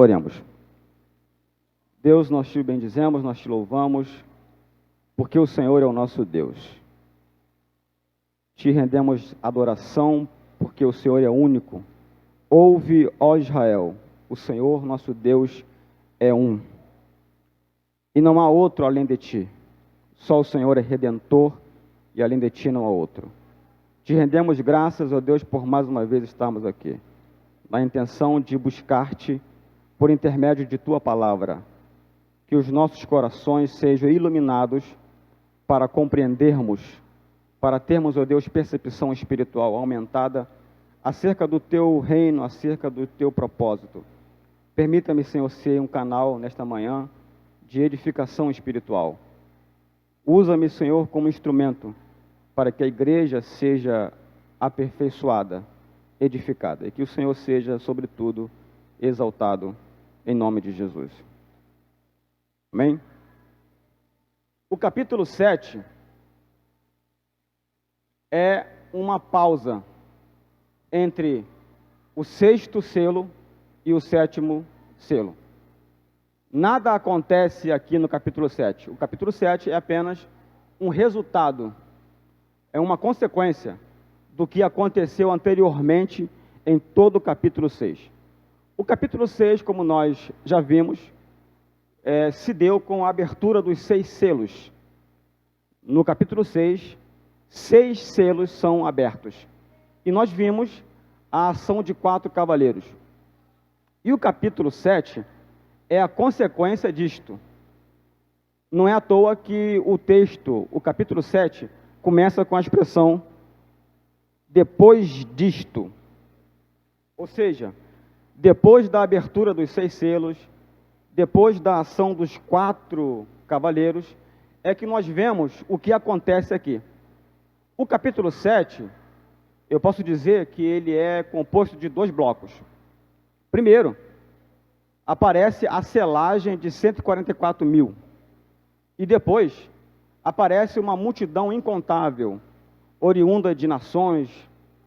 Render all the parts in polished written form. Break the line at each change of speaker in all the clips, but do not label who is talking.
Oremos. Deus, nós te bendizemos, nós te louvamos, porque o Senhor é o nosso Deus. Te rendemos adoração, porque o Senhor é único. Ouve, ó Israel, o Senhor nosso Deus é um. E não há outro além de ti. Só o Senhor é redentor e além de ti não há outro. Te rendemos graças, ó Deus, por mais uma vez estarmos aqui, na intenção de buscar-te por intermédio de tua palavra. Que os nossos corações sejam iluminados para compreendermos, para termos, ó Deus, percepção espiritual aumentada acerca do teu reino, acerca do teu propósito. Permita-me, Senhor, ser um canal nesta manhã de edificação espiritual. Usa-me, Senhor, como instrumento para que a igreja seja aperfeiçoada, edificada, e que o Senhor seja, sobretudo, exaltado em nome de Jesus. Amém? O capítulo 7 é uma pausa entre o sexto selo e o sétimo selo. Nada acontece aqui no capítulo 7. O capítulo 7 é apenas um resultado, é uma consequência do que aconteceu anteriormente em todo o capítulo 6. O capítulo 6, como nós já vimos, se deu com a abertura dos 6 selos. No capítulo 6, 6 selos são abertos. E nós vimos a ação de 4 cavaleiros. E o capítulo 7 é a consequência disto. Não é à toa que o texto, o capítulo 7, começa com a expressão depois disto. Ou seja, depois da abertura dos 6 selos, depois da ação dos 4 cavaleiros, é que nós vemos o que acontece aqui. O capítulo 7, eu posso dizer que ele é composto de 2 blocos. Primeiro, aparece a selagem de 144 mil. E depois, aparece uma multidão incontável, oriunda de nações,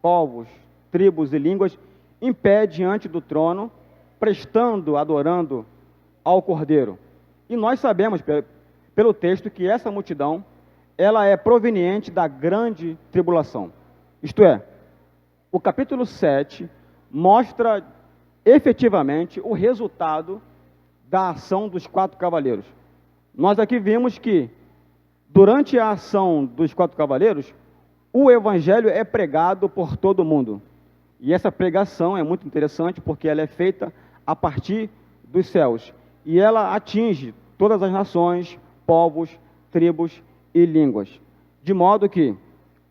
povos, tribos e línguas, em pé diante do trono, prestando, adorando ao Cordeiro. E nós sabemos, pelo texto, que essa multidão, ela é proveniente da grande tribulação. Isto é, o capítulo 7 mostra efetivamente o resultado da ação dos 4 cavaleiros. Nós aqui vimos que, durante a ação dos 4 cavaleiros, o evangelho é pregado por todo mundo. E essa pregação é muito interessante porque ela é feita a partir dos céus. E ela atinge todas as nações, povos, tribos e línguas. De modo que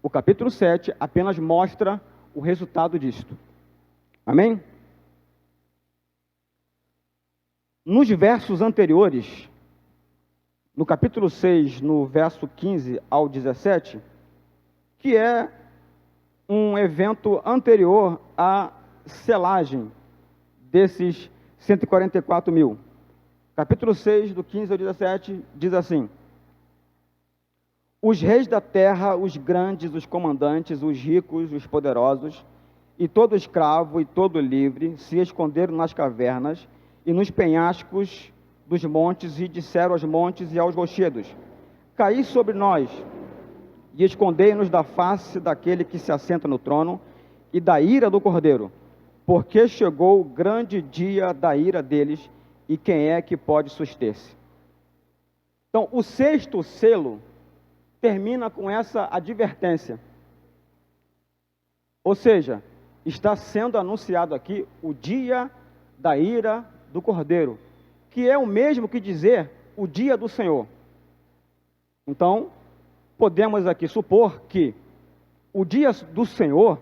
o capítulo 7 apenas mostra o resultado disto. Amém? Nos versos anteriores, no capítulo 6, no verso 15 ao 17, que é um evento anterior à selagem desses 144 mil. Capítulo 6, do 15 ao 17, diz assim: os reis da terra, os grandes, os comandantes, os ricos, os poderosos, e todo escravo e todo livre, se esconderam nas cavernas e nos penhascos dos montes, e disseram aos montes e aos rochedos: caí sobre nós, e escondei-nos da face daquele que se assenta no trono, e da ira do Cordeiro, porque chegou o grande dia da ira deles, e quem é que pode suster-se? Então, o sexto selo termina com essa advertência. Ou seja, está sendo anunciado aqui o dia da ira do Cordeiro, que é o mesmo que dizer o dia do Senhor. Então, podemos aqui supor que o dia do Senhor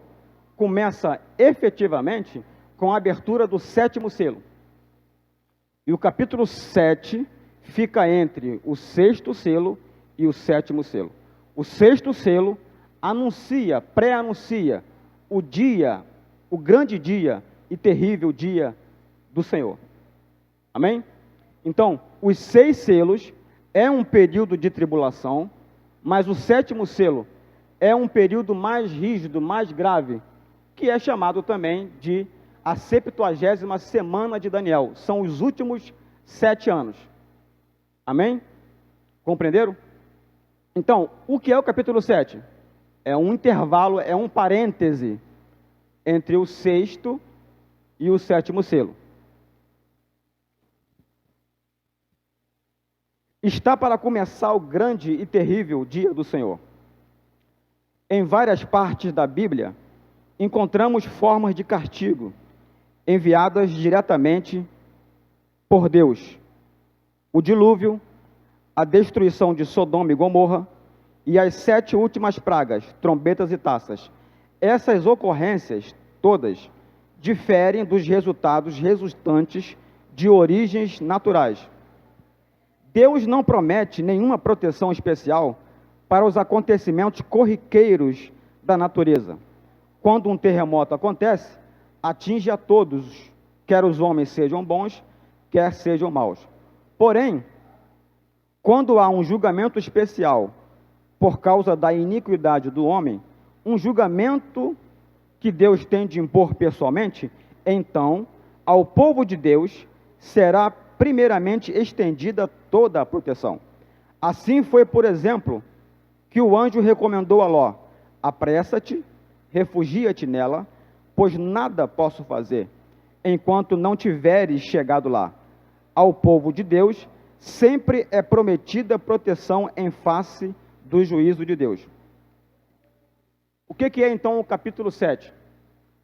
começa efetivamente com a abertura do 7º selo. E o capítulo 7 fica entre o 6º selo e o 7º selo. O 6º selo anuncia, pré-anuncia o dia, o grande dia e terrível dia do Senhor. Amém? Então, os 6 selos é um período de tribulação, mas o 7º selo é um período mais rígido, mais grave, que é chamado também de a 70ª semana de Daniel. São os últimos 7 anos. Amém? Compreenderam? Então, o que é o capítulo 7? É um intervalo, é um parêntese entre o 6º e o 7º selo. Está para começar o grande e terrível dia do Senhor. Em várias partes da Bíblia, encontramos formas de castigo enviadas diretamente por Deus. O dilúvio, a destruição de Sodoma e Gomorra e as 7 últimas pragas, trombetas e taças. Essas ocorrências todas diferem dos resultados resultantes de origens naturais. Deus não promete nenhuma proteção especial para os acontecimentos corriqueiros da natureza. Quando um terremoto acontece, atinge a todos, quer os homens sejam bons, quer sejam maus. Porém, quando há um julgamento especial por causa da iniquidade do homem, um julgamento que Deus tem de impor pessoalmente, então, ao povo de Deus será primeiramente estendida toda a proteção. Assim foi, por exemplo, que o anjo recomendou a Ló: apressa-te, refugia-te nela, pois nada posso fazer, enquanto não tiveres chegado lá. Ao povo de Deus sempre é prometida proteção em face do juízo de Deus. O que é então o capítulo 7?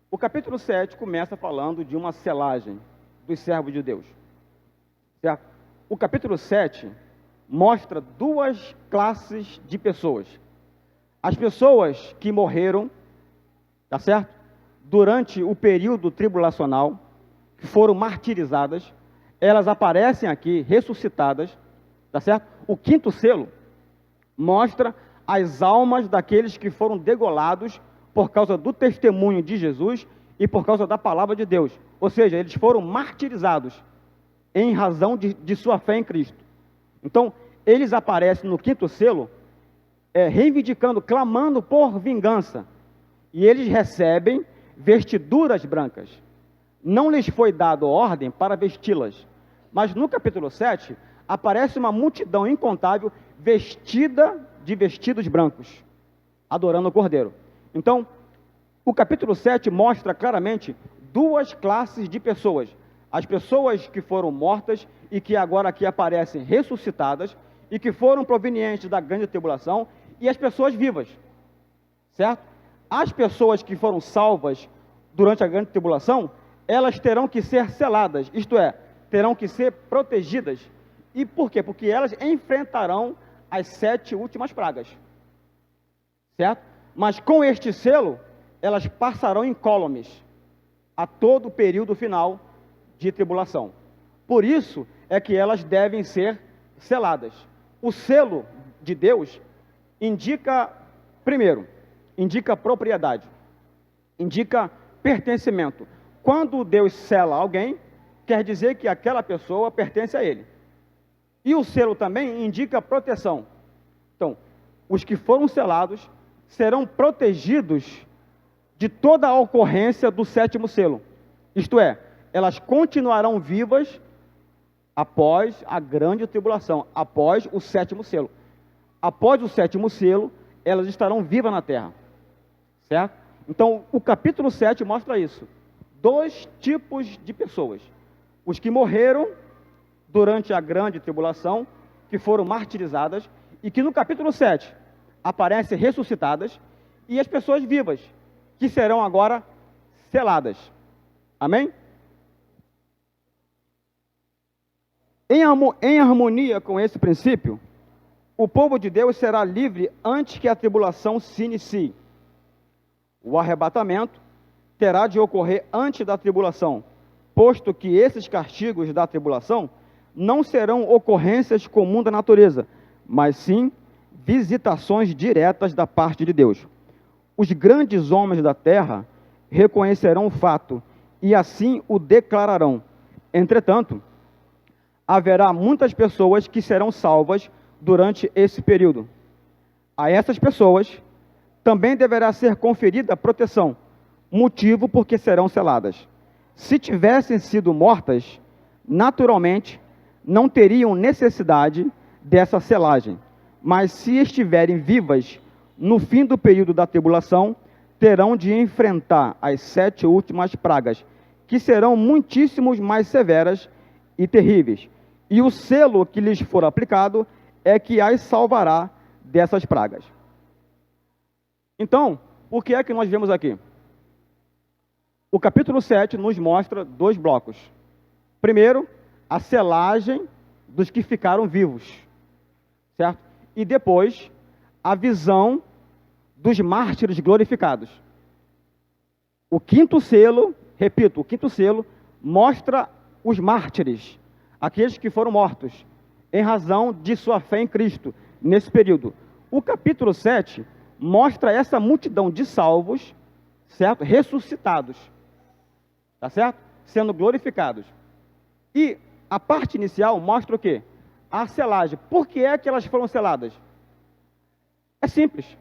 O capítulo 7 começa falando de uma selagem dos servos de Deus. Certo? O capítulo 7 mostra 2 classes de pessoas. As pessoas que morreram, tá certo? Durante o período tribulacional, que foram martirizadas, elas aparecem aqui ressuscitadas, tá certo? O 5º selo mostra as almas daqueles que foram degolados por causa do testemunho de Jesus e por causa da palavra de Deus. Ou seja, eles foram martirizados em razão de sua fé em Cristo. Então, eles aparecem no 5º selo, reivindicando, clamando por vingança. E eles recebem vestiduras brancas. Não lhes foi dado ordem para vesti-las. Mas no capítulo 7, aparece uma multidão incontável vestida de vestidos brancos, adorando o Cordeiro. Então, o capítulo 7 mostra claramente 2 classes de pessoas. As pessoas que foram mortas e que agora aqui aparecem ressuscitadas e que foram provenientes da grande tribulação, e as pessoas vivas, certo? As pessoas que foram salvas durante a grande tribulação, elas terão que ser seladas, isto é, terão que ser protegidas. E por quê? Porque elas enfrentarão as 7 últimas pragas, certo? Mas com este selo, elas passarão incólumes a todo o período final de tribulação. Por isso é que elas devem ser seladas. O selo de Deus indica, primeiro, indica propriedade, indica pertencimento. Quando Deus sela alguém, quer dizer que aquela pessoa pertence a Ele. E o selo também indica proteção. Então, os que foram selados serão protegidos de toda a ocorrência do 7º selo. Isto é, elas continuarão vivas após a grande tribulação, após o 7º selo. Após o 7º selo, elas estarão vivas na terra. Certo? Então, o capítulo 7 mostra isso. 2 tipos de pessoas. Os que morreram durante a grande tribulação, que foram martirizadas, e que no capítulo 7 aparecem ressuscitadas, e as pessoas vivas, que serão agora seladas. Amém? Em harmonia com esse princípio, o povo de Deus será livre antes que a tribulação se inicie. O arrebatamento terá de ocorrer antes da tribulação, posto que esses castigos da tribulação não serão ocorrências comuns da natureza, mas sim visitações diretas da parte de Deus. Os grandes homens da terra reconhecerão o fato e assim o declararão. Entretanto, haverá muitas pessoas que serão salvas durante esse período. A essas pessoas também deverá ser conferida proteção, motivo porque serão seladas. se tivessem sido mortas, naturalmente não teriam necessidade dessa selagem, mas se estiverem vivas no fim do período da tribulação, terão de enfrentar as 7 últimas pragas, que serão muitíssimos mais severas e terríveis. E o selo que lhes for aplicado é que as salvará dessas pragas. Então, o que é que nós vemos aqui? O capítulo 7 nos mostra 2 blocos. Primeiro, a selagem dos que ficaram vivos, certo? E depois, a visão dos mártires glorificados. O 5º selo, repito, o 5º selo mostra os mártires, aqueles que foram mortos, em razão de sua fé em Cristo, nesse período. O capítulo 7 mostra essa multidão de salvos, certo? Ressuscitados, tá certo? Sendo glorificados. E a parte inicial mostra o quê? A selagem. Por que é que elas foram seladas? É simples.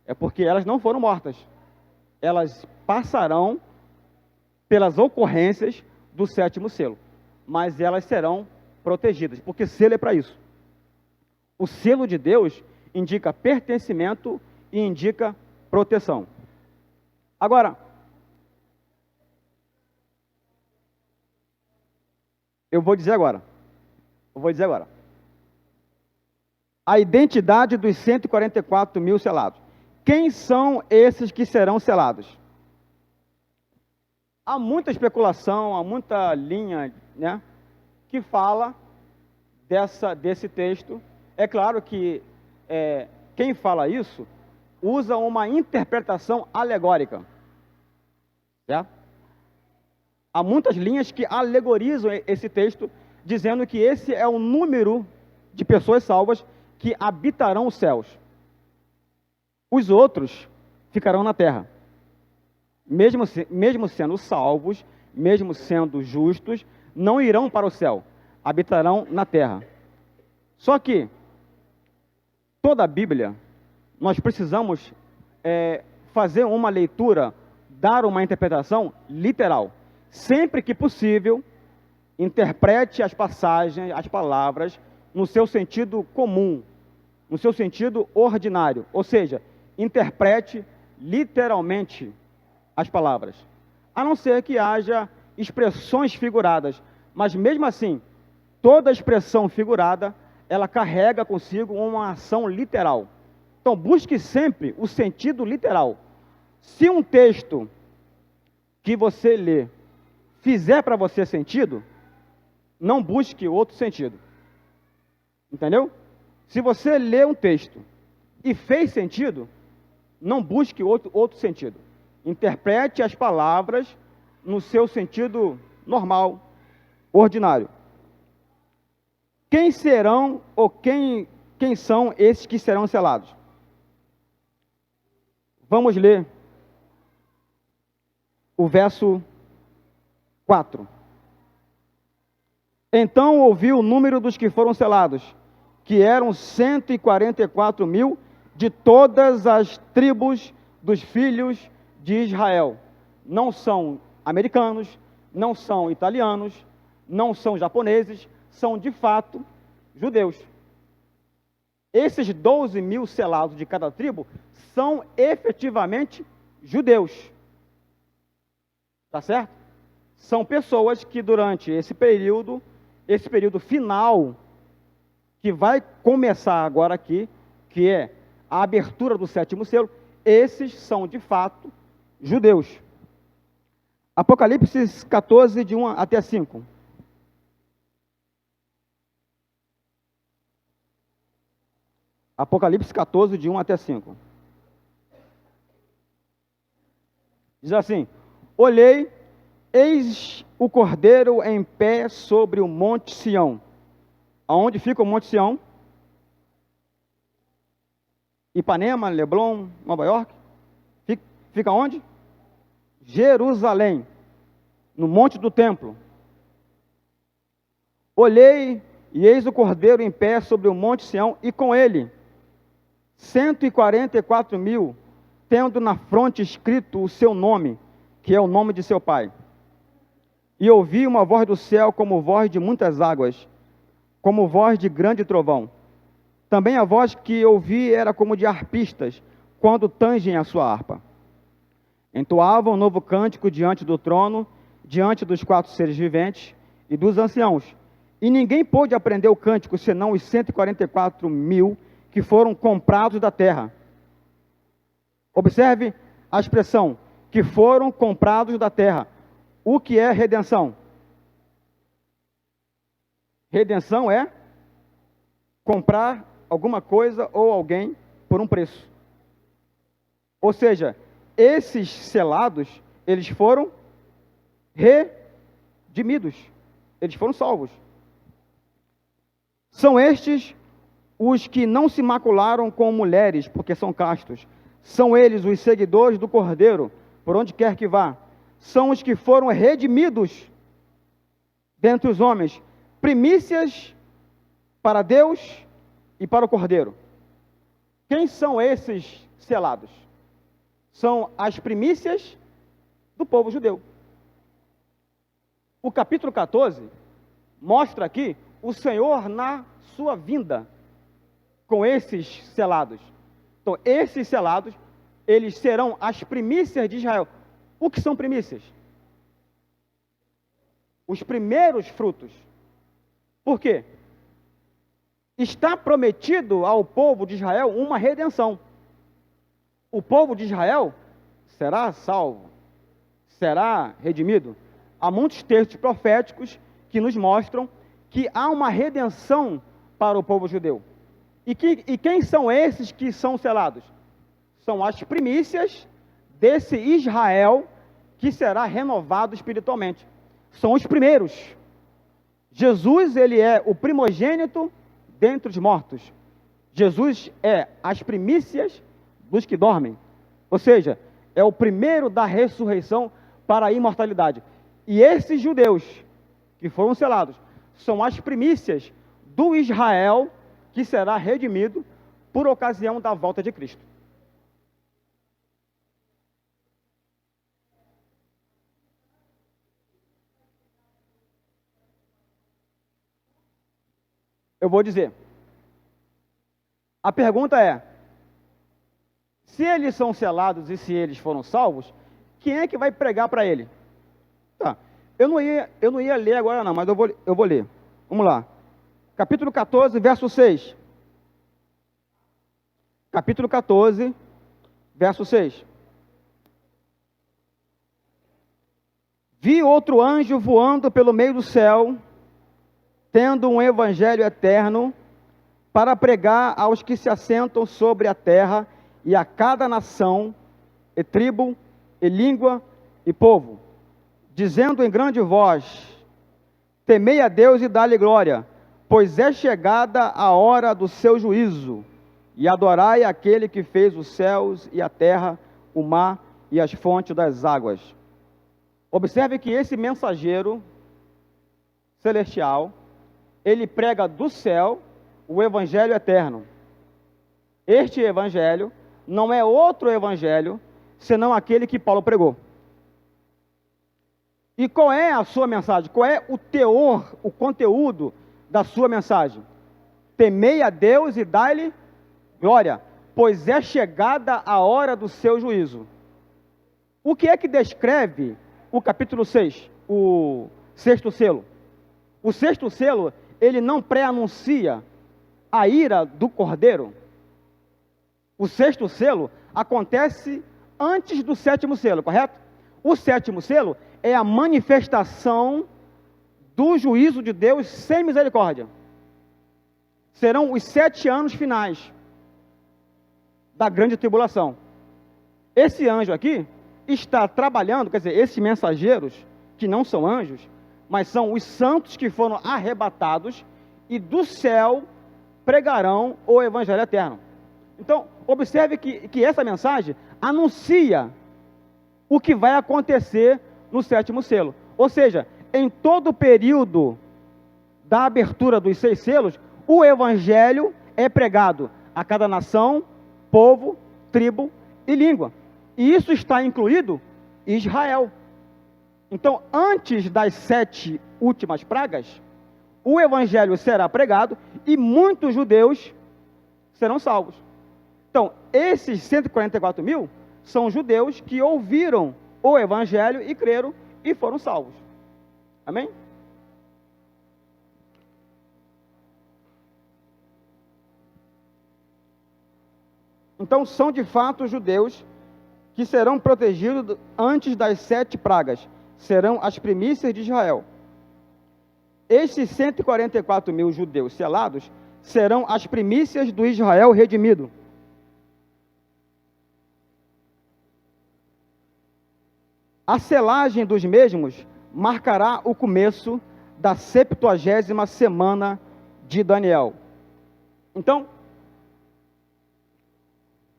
É porque elas não foram mortas. Elas passarão pelas ocorrências do 7º selo. Mas elas serão protegidas, porque selo é para isso. O selo de Deus indica pertencimento e indica proteção. Agora, eu vou dizer agora. A identidade dos 144 mil selados. Quem são esses que serão selados? Há muita especulação, há muita linha, né, que fala desse texto. É claro que quem fala isso usa uma interpretação alegórica, certo? Há muitas linhas que alegorizam esse texto, dizendo que esse é o número de pessoas salvas que habitarão os céus. Os outros ficarão na terra. Mesmo sendo salvos, mesmo sendo justos, não irão para o céu, habitarão na terra. Só que, toda a Bíblia, nós precisamos fazer uma leitura, dar uma interpretação literal. Sempre que possível, interprete as passagens, as palavras, no seu sentido comum, no seu sentido ordinário. Ou seja, interprete literalmente as palavras. A não ser que haja expressões figuradas. Mas mesmo assim, toda expressão figurada, ela carrega consigo uma ação literal. Então, busque sempre o sentido literal. Se um texto que você lê fizer para você sentido, não busque outro sentido. Entendeu? Se você lê um texto e fez sentido, não busque outro sentido. Interprete as palavras no seu sentido normal, ordinário. Quem serão ou quem são esses que serão selados? Vamos ler o verso 4. Então ouvi o número dos que foram selados, que eram 144 mil de todas as tribos dos filhos de Israel. Não são americanos, não são italianos, não são japoneses, são de fato judeus. Esses 12 mil selados de cada tribo são efetivamente judeus. Tá certo? São pessoas que durante esse período final, que vai começar agora aqui, que é a abertura do 7º selo, esses são de fato judeus. Apocalipse 14, de 1 até 5. Apocalipse 14, de 1 até 5. Diz assim: olhei, eis o Cordeiro em pé sobre o Monte Sião. Aonde fica o Monte Sião? Ipanema, Leblon, Nova York? Fica onde? Jerusalém, no Monte do Templo. Olhei, e eis o Cordeiro em pé sobre o Monte Sião, e com ele 144 mil, tendo na fronte escrito o seu nome, que é o nome de seu pai. E ouvi uma voz do céu como voz de muitas águas, como voz de grande trovão. Também a voz que ouvi era como de harpistas, quando tangem a sua harpa. Entoavam um novo cântico diante do trono, diante dos 4 seres viventes e dos anciãos. E ninguém pôde aprender o cântico, senão os 144.000 que foram comprados da terra. Observe a expressão, que foram comprados da terra. O que é redenção? Redenção é comprar alguma coisa ou alguém por um preço. Ou seja, esses selados, eles foram redimidos. Eles foram salvos. São estes os que não se macularam com mulheres, porque são castos. São eles os seguidores do Cordeiro, por onde quer que vá. São os que foram redimidos dentre os homens, primícias para Deus e para o Cordeiro. Quem são esses selados? São as primícias do povo judeu. O capítulo 14 mostra aqui o Senhor na sua vinda com esses selados. Então, esses selados, eles serão as primícias de Israel. O que são primícias? Os primeiros frutos. Por quê? Está prometido ao povo de Israel uma redenção. O povo de Israel será salvo, será redimido. Há muitos textos proféticos que nos mostram que há uma redenção para o povo judeu. E quem são esses que são selados? São as primícias desse Israel que será renovado espiritualmente. São os primeiros. Jesus, ele é o primogênito dentre os mortos. Jesus é as primícias dos que dormem. Ou seja, é o primeiro da ressurreição para a imortalidade. E esses judeus que foram selados são as primícias do Israel que será redimido por ocasião da volta de Cristo. Eu vou dizer. A pergunta é: se eles são selados e se eles foram salvos, quem é que vai pregar para ele? Tá. Eu não ia ler agora não, mas eu vou ler. Vamos lá. Capítulo 14, verso 6. Capítulo 14, verso 6. Vi outro anjo voando pelo meio do céu, tendo um evangelho eterno, para pregar aos que se assentam sobre a terra, e a cada nação, e tribo, e língua, e povo, dizendo em grande voz: temei a Deus e dá-lhe glória, pois é chegada a hora do seu juízo, e adorai aquele que fez os céus e a terra, o mar e as fontes das águas. Observe que esse mensageiro celestial, ele prega do céu o evangelho eterno. Este evangelho não é outro evangelho, senão aquele que Paulo pregou. E qual é a sua mensagem? Qual é o teor, o conteúdo da sua mensagem? Temei a Deus e dai-lhe glória, pois é chegada a hora do seu juízo. O que é que descreve o capítulo 6, o sexto selo? O sexto selo, ele não pré-anuncia a ira do Cordeiro. O sexto selo acontece antes do sétimo selo, correto? O sétimo selo é a manifestação do juízo de Deus sem misericórdia. Serão os 7 anos finais da grande tribulação. Esse anjo aqui está trabalhando, quer dizer, esses mensageiros, que não são anjos, mas são os santos que foram arrebatados e do céu pregarão o evangelho eterno. Então, observe que essa mensagem anuncia o que vai acontecer no sétimo selo. Ou seja, em todo o período da abertura dos 6 selos, o evangelho é pregado a cada nação, povo, tribo e língua. E isso está incluído Israel. Então, antes das 7 últimas pragas, o evangelho será pregado e muitos judeus serão salvos. Então, esses 144 mil são judeus que ouviram o evangelho e creram e foram salvos. Amém? Então, são de fato judeus que serão protegidos antes das 7 pragas. Serão as primícias de Israel. Estes 144 mil judeus selados serão as primícias do Israel redimido. A selagem dos mesmos marcará o começo da 70ª semana de Daniel. Então,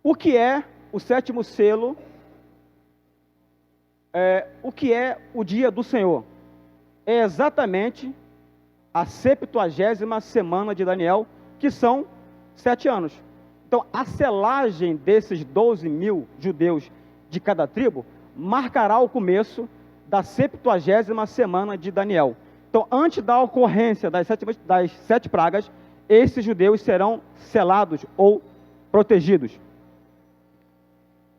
o que é o 7º selo? O que é o dia do Senhor? É exatamente a 70ª semana de Daniel, que são 7 anos. Então, a selagem desses 12 mil judeus de cada tribo marcará o começo da 70ª semana de Daniel. Então, antes da ocorrência das 7 pragas, esses judeus serão selados ou protegidos.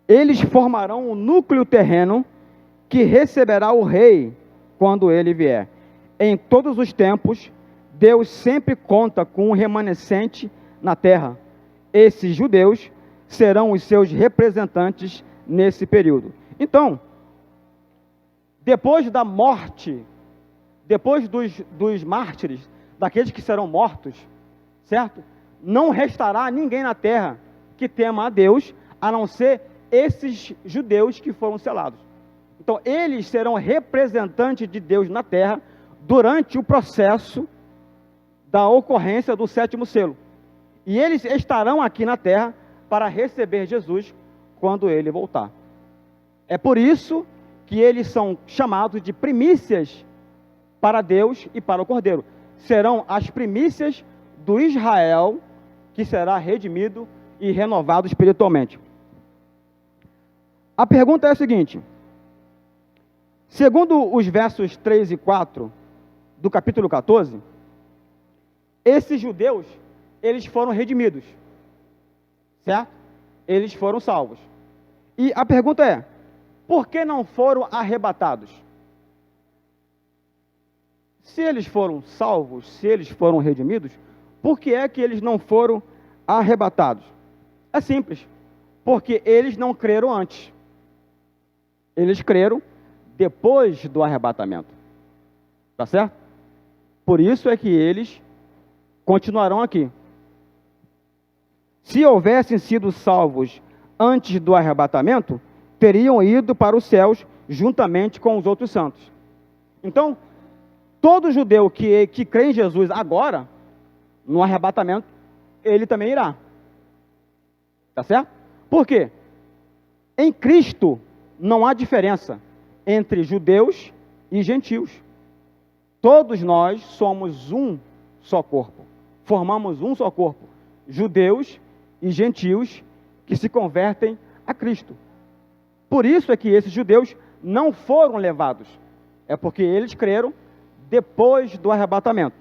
Eles formarão um núcleo terreno que receberá o rei quando ele vier. Em todos os tempos, Deus sempre conta com um remanescente na terra. Esses judeus serão os seus representantes nesse período. Então, depois da morte, depois dos mártires, daqueles que serão mortos, certo? Não restará ninguém na terra que tema a Deus, a não ser esses judeus que foram selados. Então, eles serão representantes de Deus na terra durante o processo da ocorrência do 7º selo. E eles estarão aqui na terra para receber Jesus quando ele voltar. É por isso que eles são chamados de primícias para Deus e para o Cordeiro. Serão as primícias do Israel que será redimido e renovado espiritualmente. A pergunta é a seguinte: segundo os versos 3 e 4 do capítulo 14, esses judeus, eles foram redimidos, certo? Eles foram salvos. E a pergunta é, por que não foram arrebatados? Se eles foram salvos, se eles foram redimidos, por que é que eles não foram arrebatados? É simples, porque eles não creram antes. Eles creram depois do arrebatamento. Tá certo? Por isso é que eles continuarão aqui. Se houvessem sido salvos antes do arrebatamento, teriam ido para os céus juntamente com os outros santos. Então, todo judeu que crê em Jesus agora, no arrebatamento, ele também irá. Tá certo? Por quê? Em Cristo não há diferença entre judeus e gentios. Todos nós somos um só corpo. Formamos um só corpo. Judeus e gentios que se convertem a Cristo. Por isso é que esses judeus não foram levados. É porque eles creram depois do arrebatamento.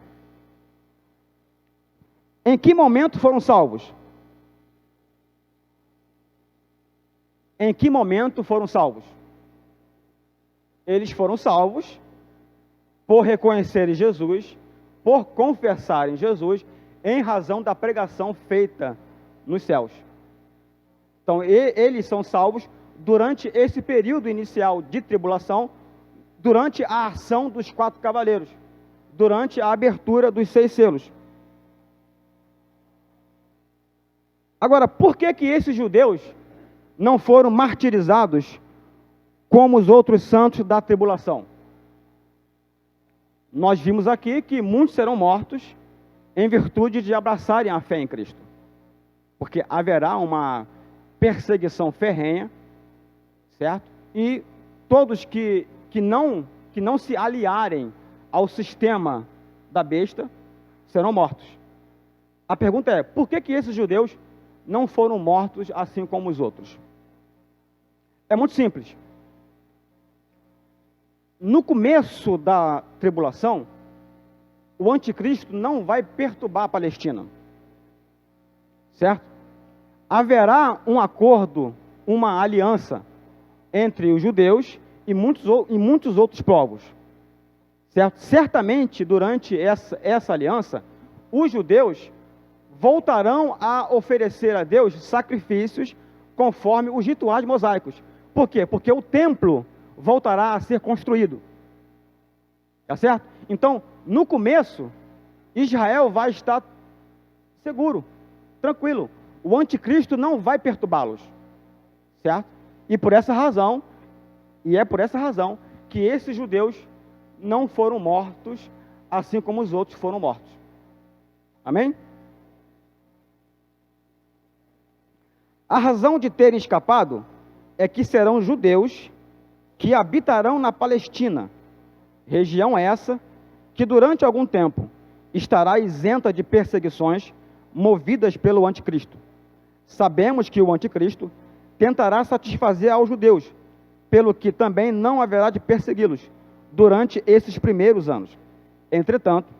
Em que momento foram salvos? Em que momento foram salvos? Eles foram salvos por reconhecerem Jesus, por confessarem Jesus, em razão da pregação feita nos céus. Então, eles são salvos durante esse período inicial de tribulação, durante a ação dos 4 cavaleiros, durante a abertura dos 6 selos. Agora, por que que esses judeus não foram martirizados como os outros santos da tribulação? Nós vimos aqui que muitos serão mortos em virtude de abraçarem a fé em Cristo. Porque haverá uma perseguição ferrenha, certo? E todos que não se aliarem ao sistema da besta serão mortos. A pergunta é, por que que esses judeus não foram mortos assim como os outros? É muito simples. no começo da tribulação, o anticristo não vai perturbar a Palestina, certo? Haverá um acordo, uma aliança entre os judeus e muitos outros povos, certo? Certamente, durante essa aliança, os judeus voltarão a oferecer a Deus sacrifícios conforme os rituais mosaicos. Por quê? Porque o templo voltará a ser construído. Tá certo? Então, no começo, Israel vai estar seguro, tranquilo. O anticristo não vai perturbá-los. Certo? E por essa razão, que esses judeus não foram mortos, assim como os outros foram mortos. Amém? A razão de terem escapado é que serão judeus que habitarão na Palestina, região essa que durante algum tempo estará isenta de perseguições movidas pelo anticristo. Sabemos que o anticristo tentará satisfazer aos judeus, pelo que também não haverá de persegui-los durante esses primeiros anos. Entretanto,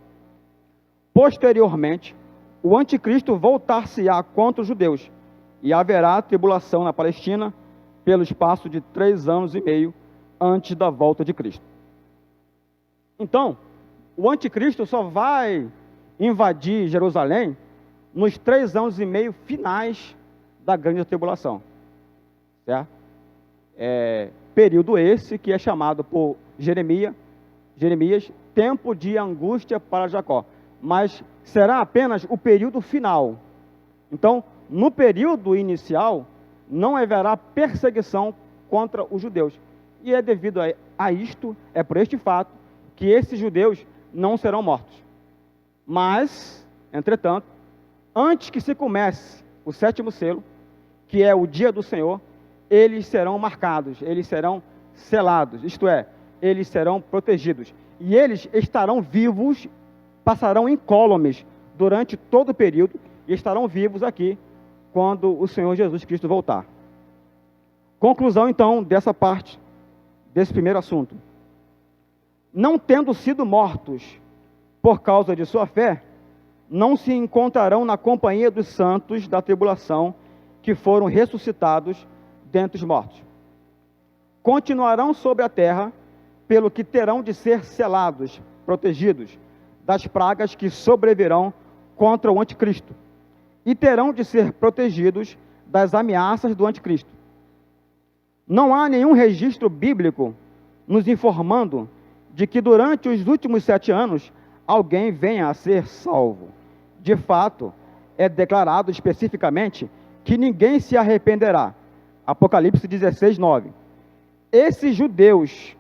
posteriormente, o anticristo voltar-se-á contra os judeus, e haverá tribulação na Palestina pelo espaço de 3 anos e meio antes da volta de Cristo. Então, o anticristo só vai invadir Jerusalém nos 3 anos e meio finais da grande tribulação. Certo? Período esse que é chamado por Jeremias, tempo de angústia para Jacó. Mas será apenas o período final. Então, no período inicial, não haverá perseguição contra os judeus. E é devido a isto, é por este fato, que esses judeus não serão mortos. Mas, entretanto, antes que se comece o 7º selo, que é o dia do Senhor, eles serão marcados, eles serão selados, isto é, eles serão protegidos. E eles estarão vivos, passarão incólumes durante todo o período, e estarão vivos aqui, quando o Senhor Jesus Cristo voltar. Conclusão, então, dessa parte, desse primeiro assunto. Não tendo sido mortos por causa de sua fé, não se encontrarão na companhia dos santos da tribulação que foram ressuscitados dentre os mortos. Continuarão sobre a terra, pelo que terão de ser selados, protegidos das pragas que sobrevirão contra o anticristo, e terão de ser protegidos das ameaças do anticristo. Não há nenhum registro bíblico nos informando de que durante os últimos 7 anos alguém venha a ser salvo. De fato, é declarado especificamente que ninguém se arrependerá. Apocalipse 16, 9. Esses judeus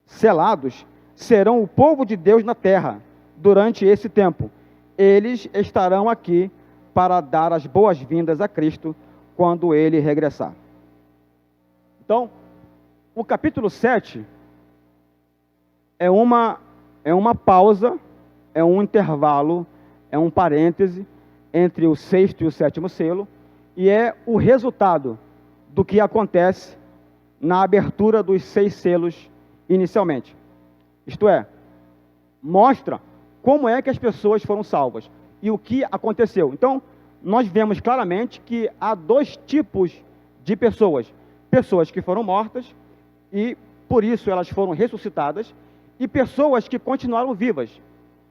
selados serão o povo de Deus na terra durante esse tempo. Eles estarão aqui para dar as boas-vindas a Cristo quando Ele regressar. Então, o capítulo 7 é uma pausa, é um intervalo, é um parêntese entre o 6º e o 7º selo, e é o resultado do que acontece na abertura dos 6 selos inicialmente. Isto é, mostra como é que as pessoas foram salvas e o que aconteceu. Então, nós vemos claramente que há 2 tipos de pessoas. Pessoas que foram mortas e, por isso, elas foram ressuscitadas, e pessoas que continuaram vivas,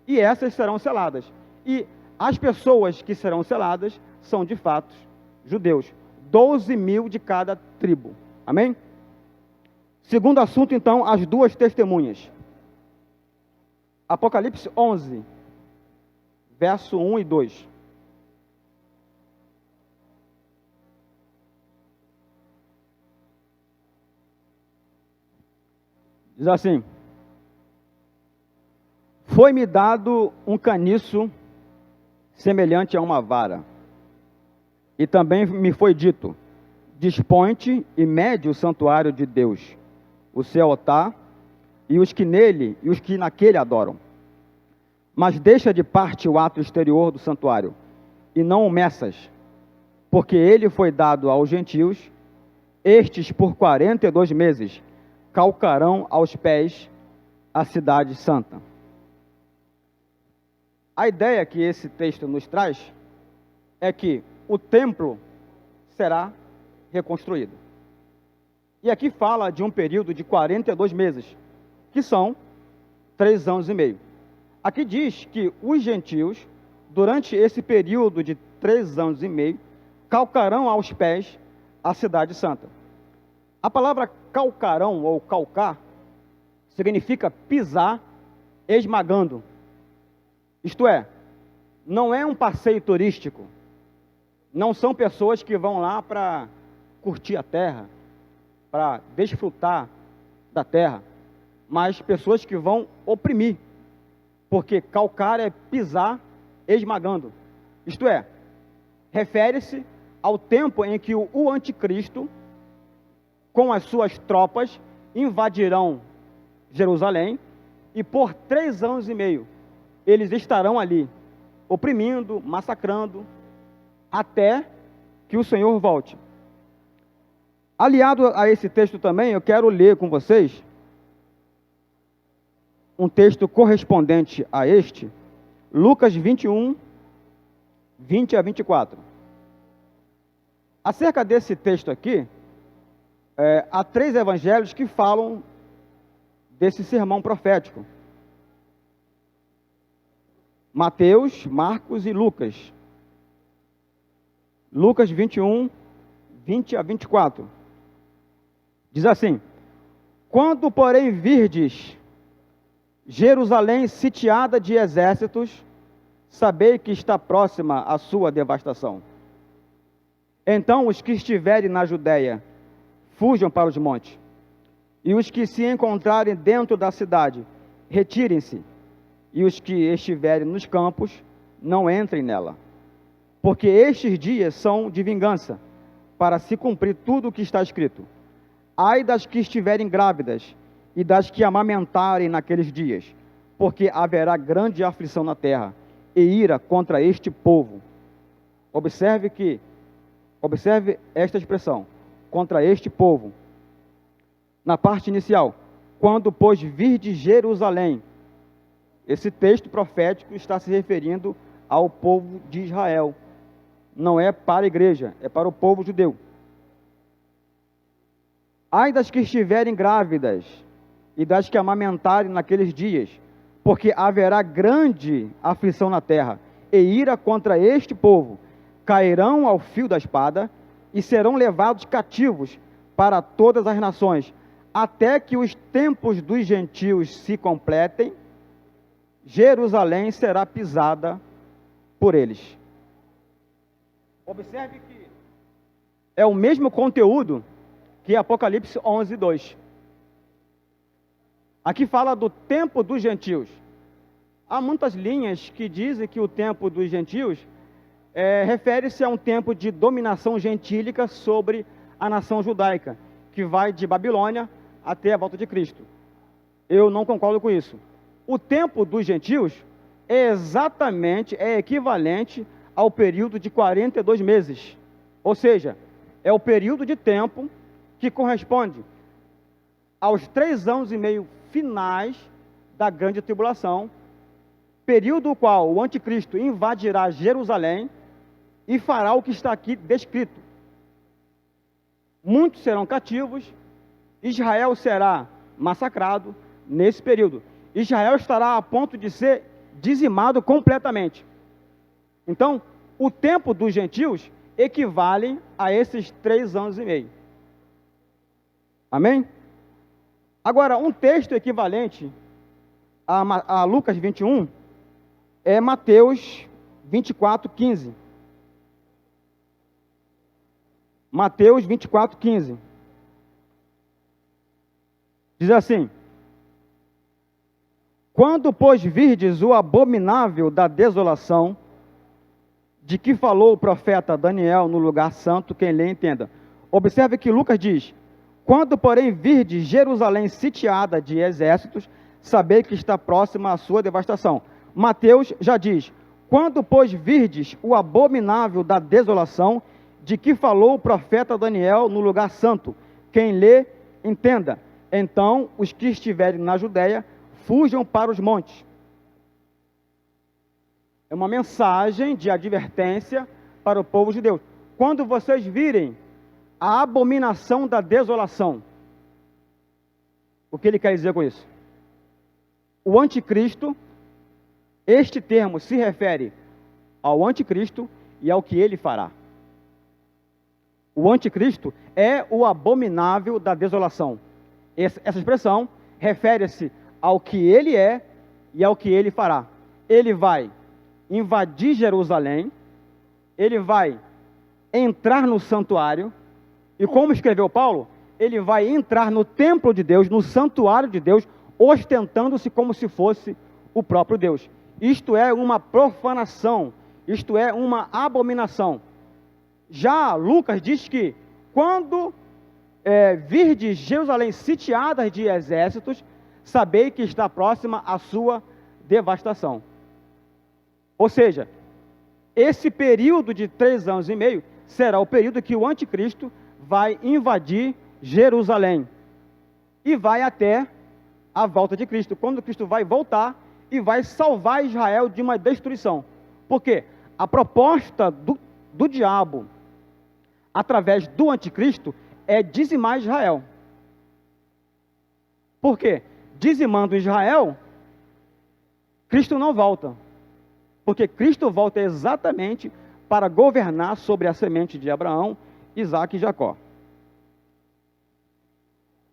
e essas serão seladas. E as pessoas que serão seladas são, de fato, judeus. 12.000 de cada tribo. Amém? Segundo assunto, então, as 2 testemunhas. Apocalipse 11, verso 1 e 2. Diz assim: foi-me dado um caniço semelhante a uma vara, e também me foi dito: dispõe-te e mede o santuário de Deus, o seu altar, e os que nele e os que naquele adoram. Mas deixa de parte o ato exterior do santuário, e não o meças, porque ele foi dado aos gentios, estes por 42 meses, calcarão aos pés a cidade santa. A ideia que esse texto nos traz é que o templo será reconstruído. E aqui fala de um período de 42 meses, que são 3 anos e meio. Aqui diz que os gentios, durante esse período de 3 anos e meio, calcarão aos pés a cidade santa. A palavra calcarão ou calcar significa pisar esmagando. Isto é, não é um passeio turístico. Não são pessoas que vão lá para curtir a terra, para desfrutar da terra, mas pessoas que vão oprimir, porque calcar é pisar esmagando. Isto é, refere-se ao tempo em que o anticristo, com as suas tropas, invadirão Jerusalém, e por 3 anos e meio, eles estarão ali, oprimindo, massacrando, até que o Senhor volte. Aliado a esse texto também, eu quero ler com vocês um texto correspondente a este, Lucas 21, 20 a 24. Acerca desse texto aqui, há 3 evangelhos que falam desse sermão profético: Mateus, Marcos e Lucas. Lucas 21, 20 a 24. Diz assim: quando, porém, virdes Jerusalém sitiada de exércitos, sabei que está próxima a sua devastação. Então os que estiverem na Judéia, fujam para os montes, e os que se encontrarem dentro da cidade, retirem-se, e os que estiverem nos campos, não entrem nela. Porque estes dias são de vingança, para se cumprir tudo o que está escrito. Ai das que estiverem grávidas, e das que amamentarem naqueles dias, porque haverá grande aflição na terra, e ira contra este povo. Observe esta expressão, contra este povo. Na parte inicial, quando, pois, virdes Jerusalém, esse texto profético está se referindo ao povo de Israel. Não é para a igreja, é para o povo judeu. Ai das que estiverem grávidas, e das que amamentarem naqueles dias, porque haverá grande aflição na terra, e ira contra este povo. Cairão ao fio da espada, e serão levados cativos para todas as nações, até que os tempos dos gentios se completem. Jerusalém será pisada por eles. Observe que é o mesmo conteúdo que Apocalipse 11, 2. Aqui fala do tempo dos gentios. Há muitas linhas que dizem que o tempo dos gentios refere-se a um tempo de dominação gentílica sobre a nação judaica, que vai de Babilônia até a volta de Cristo. Eu não concordo com isso. O tempo dos gentios é equivalente ao período de 42 meses. Ou seja, é o período de tempo que corresponde aos 3 anos e meio finais da grande tribulação, período no qual o anticristo invadirá Jerusalém e fará o que está aqui descrito. Muitos serão cativos, Israel será massacrado nesse período. Israel estará a ponto de ser dizimado completamente. Então, o tempo dos gentios equivale a esses 3 anos e meio. Amém? Agora, um texto equivalente a Lucas 21 é Mateus 24, 15. Mateus 24, 15. Diz assim: quando, pois, virdes o abominável da desolação, de que falou o profeta Daniel no lugar santo, quem lê entenda. Observe que Lucas diz: quando, porém, virdes Jerusalém sitiada de exércitos, sabei que está próxima a sua devastação. Mateus já diz: quando, pois, virdes o abominável da desolação, de que falou o profeta Daniel no lugar santo, quem lê entenda. Então, os que estiverem na Judéia, fujam para os montes. É uma mensagem de advertência para o povo judeu. Quando vocês virem a abominação da desolação, o que ele quer dizer com isso? O anticristo, este termo se refere ao anticristo e ao que ele fará. O anticristo é o abominável da desolação. Essa expressão refere-se ao que ele é e ao que ele fará. Ele vai invadir Jerusalém, ele vai entrar no santuário, e como escreveu Paulo, ele vai entrar no templo de Deus, no santuário de Deus, ostentando-se como se fosse o próprio Deus. Isto é uma profanação, isto é uma abominação. Já Lucas diz que quando virdes Jerusalém sitiada de exércitos, sabei que está próxima a sua devastação. Ou seja, esse período de 3 anos e meio será o período que o anticristo vai invadir Jerusalém e vai até a volta de Cristo, quando Cristo vai voltar e vai salvar Israel de uma destruição. Porque a proposta do diabo, através do anticristo, é dizimar Israel. Por quê? Dizimando Israel, Cristo não volta. Porque Cristo volta exatamente para governar sobre a semente de Abraão, Isaque e Jacó.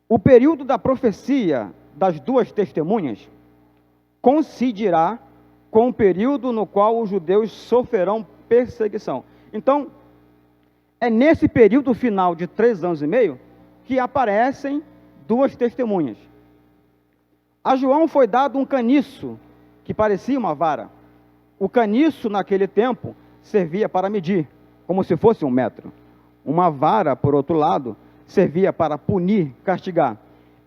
O período da profecia das duas testemunhas coincidirá com o período no qual os judeus sofrerão perseguição. Então, é nesse período final de 3 anos e meio que aparecem duas testemunhas. A João foi dado um caniço que parecia uma vara. O caniço, naquele tempo, servia para medir, como se fosse 1 metro. Uma vara, por outro lado, servia para punir, castigar.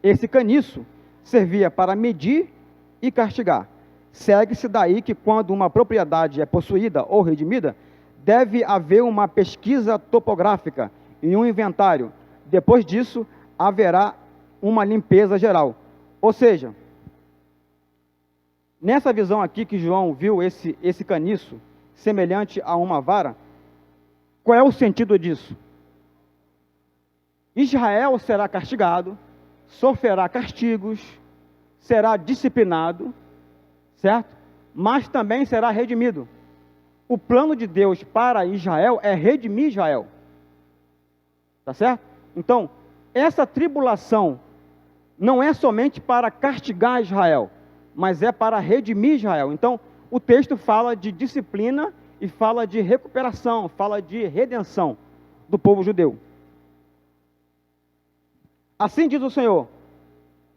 Esse caniço servia para medir e castigar. Segue-se daí que quando uma propriedade é possuída ou redimida, deve haver uma pesquisa topográfica e um inventário. Depois disso, haverá uma limpeza geral. Ou seja, nessa visão aqui que João viu esse caniço, semelhante a uma vara, qual é o sentido disso? Israel será castigado, sofrerá castigos, será disciplinado, certo? Mas também será redimido. O plano de Deus para Israel é redimir Israel. Tá certo? Então, essa tribulação não é somente para castigar Israel, mas é para redimir Israel. Então, o texto fala de disciplina e fala de recuperação, fala de redenção do povo judeu. Assim diz o Senhor,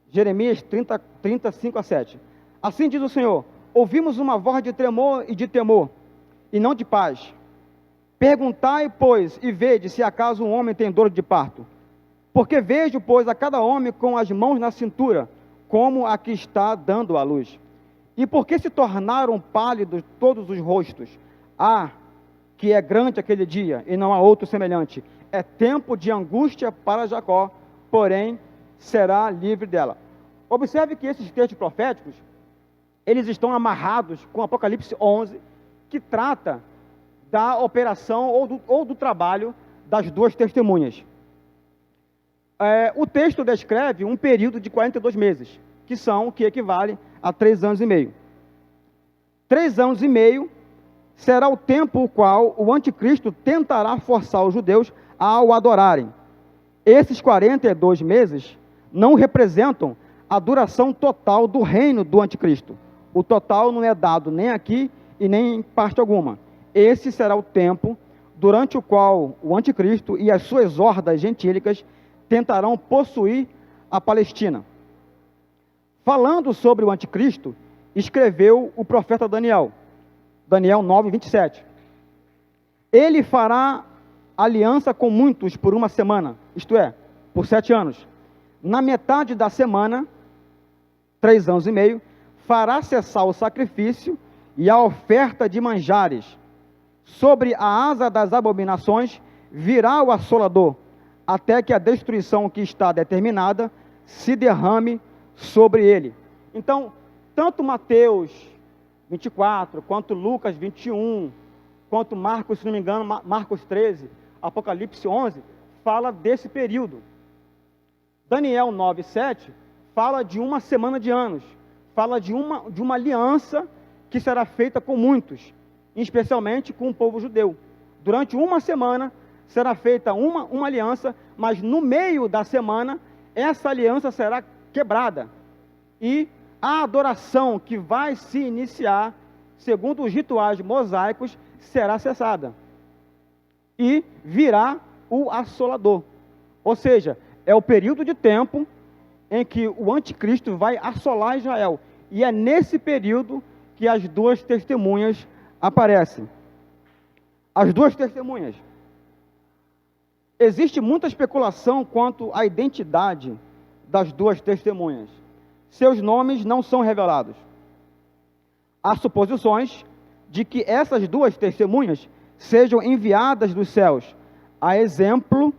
Jeremias 35:7. Assim diz o Senhor, ouvimos uma voz de tremor e de temor, e não de paz. Perguntai, pois, e vede se acaso um homem tem dor de parto. Porque vejo, pois, a cada homem com as mãos na cintura, como a que está dando à luz. E por que se tornaram pálidos todos os rostos? Ah, que é grande aquele dia, e não há outro semelhante. É tempo de angústia para Jacó, porém será livre dela. Observe que esses textos proféticos, eles estão amarrados com Apocalipse 11, que trata da operação ou do trabalho das duas testemunhas. O texto descreve um período de 42 meses, que equivale a 3 anos e meio. 3 anos e meio será o tempo o qual o anticristo tentará forçar os judeus a o adorarem. Esses 42 meses não representam a duração total do reino do anticristo. O total não é dado nem aqui e nem em parte alguma. Esse será o tempo durante o qual o anticristo e as suas hordas gentílicas tentarão possuir a Palestina. Falando sobre o anticristo, escreveu o profeta Daniel, Daniel 9:27. Ele fará aliança com muitos por uma semana, isto é, por 7 anos. Na metade da semana, 3 anos e meio, fará cessar o sacrifício e a oferta de manjares. Sobre a asa das abominações virá o assolador, até que a destruição que está determinada se derrame sobre ele. Então, tanto Mateus 24, quanto Lucas 21, quanto Marcos, se não me engano, Marcos 13, Apocalipse 11, fala desse período. Daniel 9:7 fala de uma semana de anos, fala de uma aliança que será feita com muitos, especialmente com o povo judeu. Durante uma semana será feita uma aliança, mas no meio da semana essa aliança será quebrada. E a adoração que vai se iniciar, segundo os rituais mosaicos, será cessada. E virá o assolador. Ou seja, é o período de tempo em que o anticristo vai assolar Israel. E é nesse período que as duas testemunhas aparecem. As duas testemunhas. Existe muita especulação quanto à identidade das duas testemunhas. Seus nomes não são revelados. Há suposições de que essas duas testemunhas sejam enviadas dos céus, a exemplo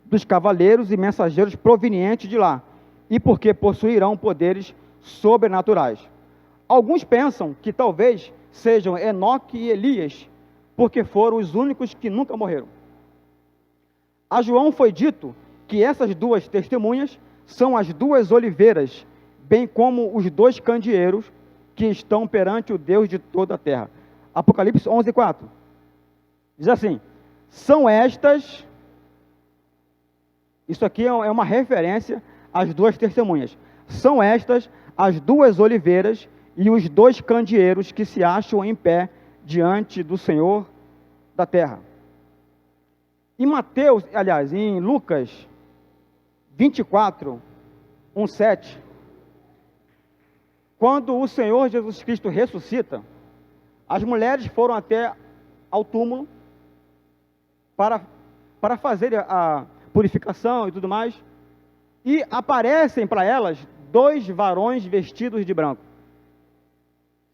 dos cavaleiros e mensageiros provenientes de lá, e porque possuirão poderes sobrenaturais. Alguns pensam que talvez sejam Enoque e Elias, porque foram os únicos que nunca morreram. A João foi dito que essas duas testemunhas são as duas oliveiras, bem como os dois candeeiros que estão perante o Deus de toda a terra. Apocalipse 11:4. Diz assim: são estas, isso aqui é uma referência às duas testemunhas, são estas as duas oliveiras e os dois candeeiros que se acham em pé diante do Senhor da terra. Em Mateus, aliás, em Lucas 24, 1:7, quando o Senhor Jesus Cristo ressuscita, as mulheres foram até ao túmulo para fazer a purificação e tudo mais, e aparecem para elas dois varões vestidos de branco,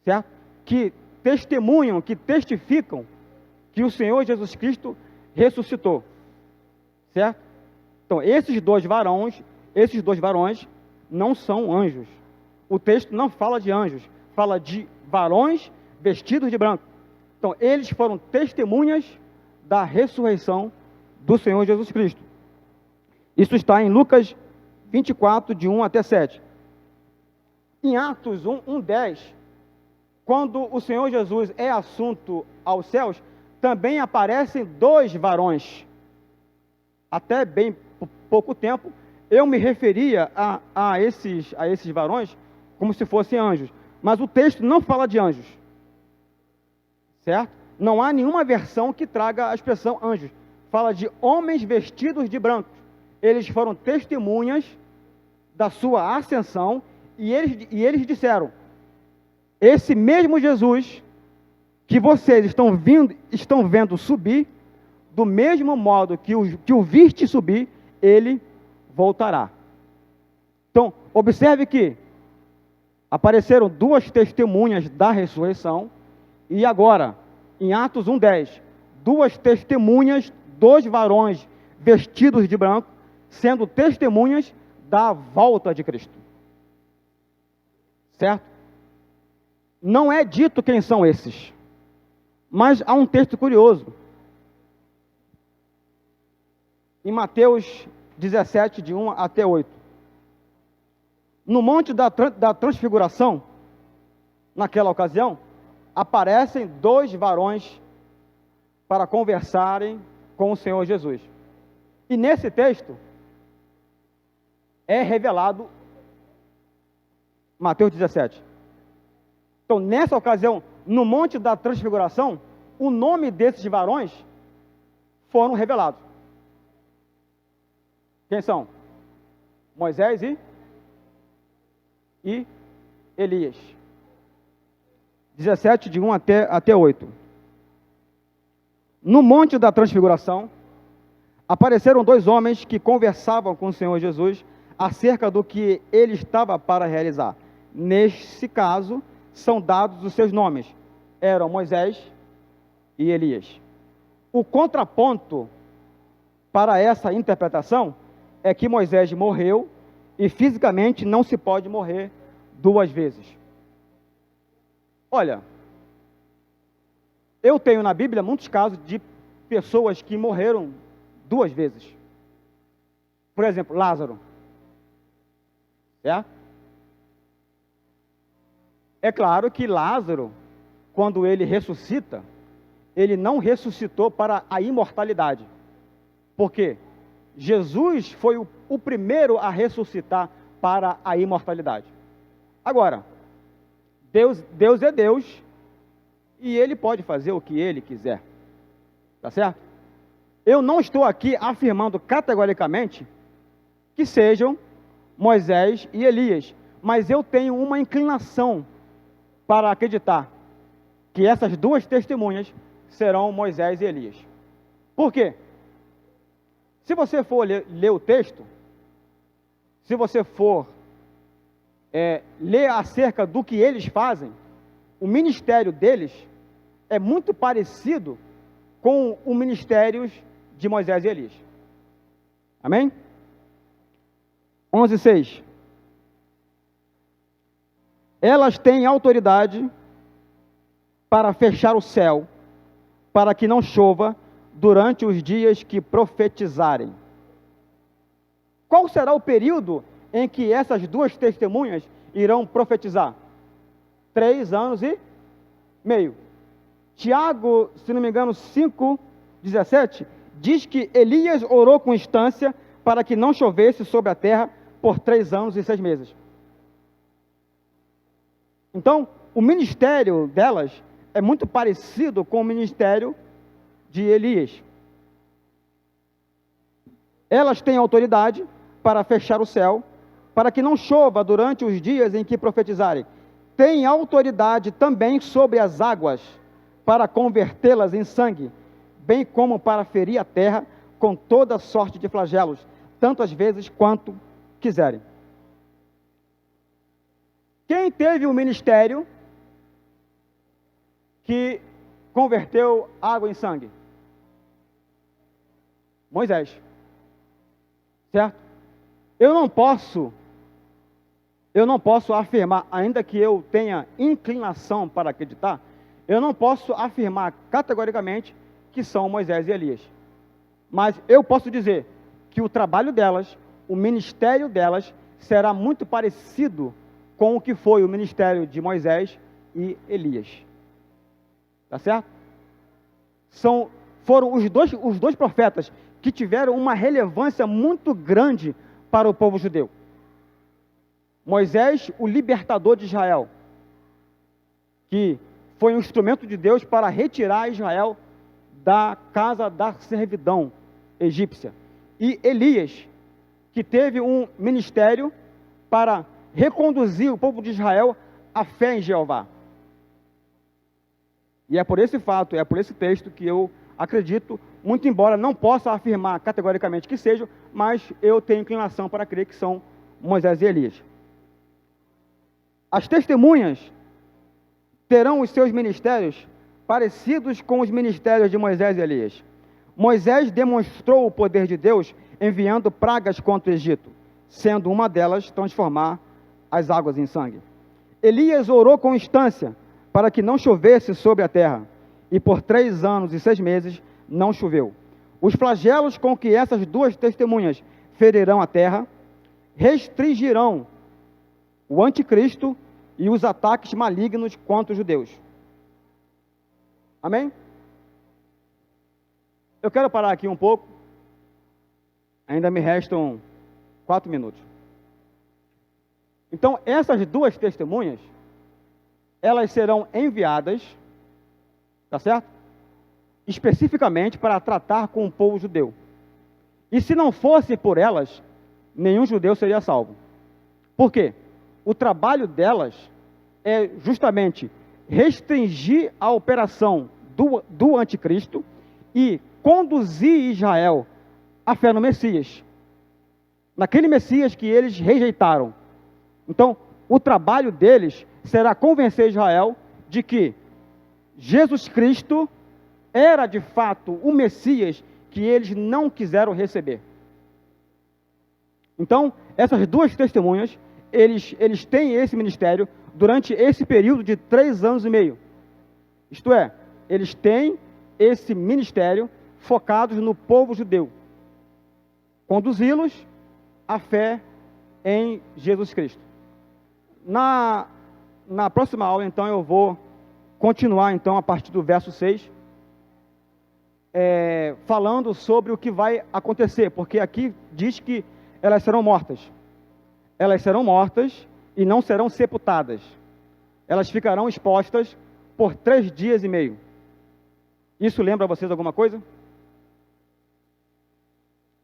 certo? Que testemunham, que testificam que o Senhor Jesus Cristo ressuscitou, certo? Então, esses dois varões não são anjos. O texto não fala de anjos, fala de varões vestidos de branco. Então, eles foram testemunhas da ressurreição do Senhor Jesus Cristo. Isso está em Lucas 24, de 1 até 7. Em Atos 1:10, quando o Senhor Jesus é assunto aos céus, também aparecem dois varões. Até bem pouco tempo, eu me referia a esses varões como se fossem anjos. Mas o texto não fala de anjos, certo? Não há nenhuma versão que traga a expressão anjos. Fala de homens vestidos de branco. Eles foram testemunhas da sua ascensão e eles disseram: esse mesmo Jesus que vocês estão vendo subir, do mesmo modo que o viste subir, ele voltará. Então, observe que apareceram duas testemunhas da ressurreição, e agora, em Atos 1:10, duas testemunhas, dois varões vestidos de branco, sendo testemunhas da volta de Cristo. Certo? Não é dito quem são esses, mas há um texto curioso. Em Mateus 17, de 1 até 8. No Monte da Transfiguração, naquela ocasião, aparecem dois varões para conversarem com o Senhor Jesus. E nesse texto é revelado Mateus 17. Então, nessa ocasião, no Monte da Transfiguração, o nome desses varões foram revelados. Quem são? Moisés e Elias. 17, de 1 até 8. No Monte da Transfiguração, apareceram dois homens que conversavam com o Senhor Jesus acerca do que ele estava para realizar. Nesse caso, são dados os seus nomes. Eram Moisés e Elias. O contraponto para essa interpretação é que Moisés morreu e fisicamente não se pode morrer duas vezes. Olha, eu tenho na Bíblia muitos casos de pessoas que morreram duas vezes. Por exemplo, Lázaro. É claro que Lázaro, quando ele ressuscita, ele não ressuscitou para a imortalidade. Por quê? Jesus foi o primeiro a ressuscitar para a imortalidade. Agora, Deus é Deus e Ele pode fazer o que Ele quiser. Tá certo? Eu não estou aqui afirmando categoricamente que sejam Moisés e Elias, mas eu tenho uma inclinação para acreditar que essas duas testemunhas serão Moisés e Elias. Por quê? Se você for ler o texto, se você for ler acerca do que eles fazem, o ministério deles é muito parecido com o ministério de Moisés e Elias. Amém? 11:6. Elas têm autoridade para fechar o céu, para que não chova durante os dias que profetizarem. Qual será o período em que essas duas testemunhas irão profetizar? 3 anos e meio. Tiago, se não me engano, 5:17, diz que Elias orou com instância para que não chovesse sobre a terra por 3 anos e 6 meses. Então, o ministério delas é muito parecido com o ministério de Elias. Elas têm autoridade para fechar o céu, para que não chova durante os dias em que profetizarem. Têm autoridade também sobre as águas, para convertê-las em sangue, bem como para ferir a terra com toda sorte de flagelos, tantas vezes quanto quiserem. Quem teve o ministério que converteu água em sangue? Moisés. Certo? Eu não posso afirmar, ainda que eu tenha inclinação para acreditar, eu não posso afirmar categoricamente que são Moisés e Elias. Mas eu posso dizer que o trabalho delas, o ministério delas, será muito parecido com o que foi o ministério de Moisés e Elias. Tá certo? Foram os dois profetas que tiveram uma relevância muito grande para o povo judeu. Moisés, o libertador de Israel, que foi um instrumento de Deus para retirar Israel da casa da servidão egípcia. E Elias, que teve um ministério para reconduzir o povo de Israel à fé em Jeová. E é por esse fato, é por esse texto que eu acredito, muito embora não possa afirmar categoricamente que sejam, mas eu tenho inclinação para crer que são Moisés e Elias. As testemunhas terão os seus ministérios parecidos com os ministérios de Moisés e Elias. Moisés demonstrou o poder de Deus enviando pragas contra o Egito, sendo uma delas transformar as águas em sangue. Elias orou com instância para que não chovesse sobre a terra, e por 3 anos e 6 meses não choveu. Os flagelos com que essas duas testemunhas ferirão a terra restringirão o anticristo e os ataques malignos contra os judeus. Amém? Eu quero parar aqui um pouco. Ainda me restam 4 minutos. Então, essas duas testemunhas, elas serão enviadas, tá certo? Especificamente para tratar com o povo judeu. E se não fosse por elas, nenhum judeu seria salvo. Por quê? O trabalho delas é justamente restringir a operação do anticristo e conduzir Israel à fé no Messias, naquele Messias que eles rejeitaram. Então, o trabalho deles será convencer Israel de que Jesus Cristo era de fato o Messias que eles não quiseram receber. Então, essas duas testemunhas, eles têm esse ministério durante esse período de 3 anos e meio. Isto é, eles têm esse ministério focados no povo judeu, conduzi-los à fé em Jesus Cristo. Na próxima aula, então, eu vou continuar, então, a partir do verso 6, falando sobre o que vai acontecer, porque aqui diz que elas serão mortas. Elas serão mortas e não serão sepultadas. Elas ficarão expostas por 3 dias e meio. Isso lembra a vocês alguma coisa?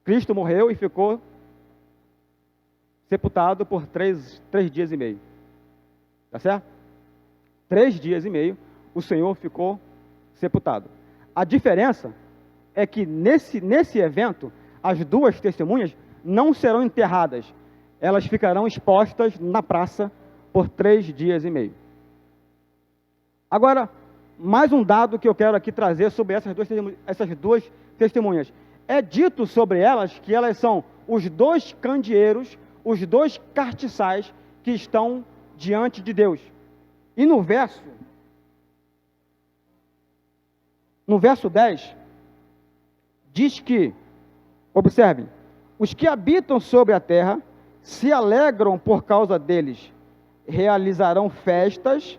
Cristo morreu e ficou sepultado por 3 dias e meio. Tá certo? 3 dias e meio o Senhor ficou sepultado. A diferença é que nesse evento, as duas testemunhas não serão enterradas. Elas ficarão expostas na praça por 3 dias e meio. Agora, mais um dado que eu quero aqui trazer sobre essas duas testemunhas. É dito sobre elas que elas são os 2 candeeiros, os 2 cartiçais que estão diante de Deus. E no verso 10, diz que, observem, os que habitam sobre a terra se alegram por causa deles, realizarão festas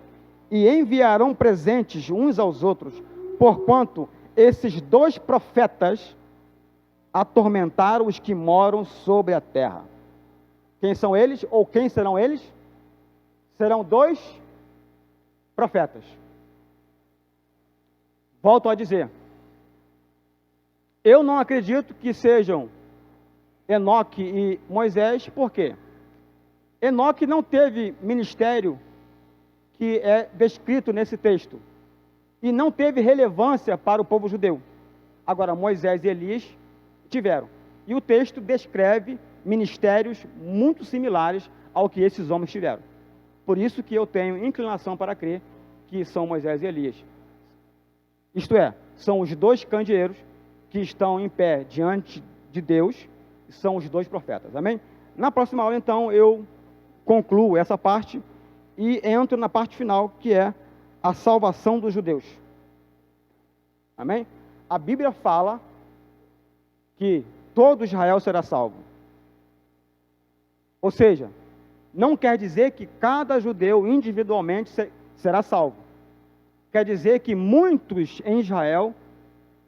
e enviarão presentes uns aos outros, porquanto esses 2 profetas atormentaram os que moram sobre a terra. Quem são eles, ou quem serão eles? Serão 2 profetas. Volto a dizer, eu não acredito que sejam Enoque e Moisés, por quê? Enoque não teve ministério que é descrito nesse texto, e não teve relevância para o povo judeu. Agora, Moisés e Elias tiveram, e o texto descreve ministérios muito similares ao que esses homens tiveram. Por isso que eu tenho inclinação para crer que são Moisés e Elias. Isto é, são os 2 candeeiros que estão em pé diante de Deus, são os 2 profetas, amém? Na próxima aula, então, eu concluo essa parte e entro na parte final, que é a salvação dos judeus, amém? A Bíblia fala que todo Israel será salvo, ou seja, não quer dizer que cada judeu individualmente será salvo, quer dizer que muitos em Israel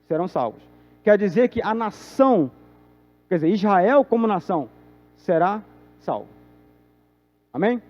serão salvos, quer dizer que a nação, quer dizer, Israel como nação, será salvo, amém?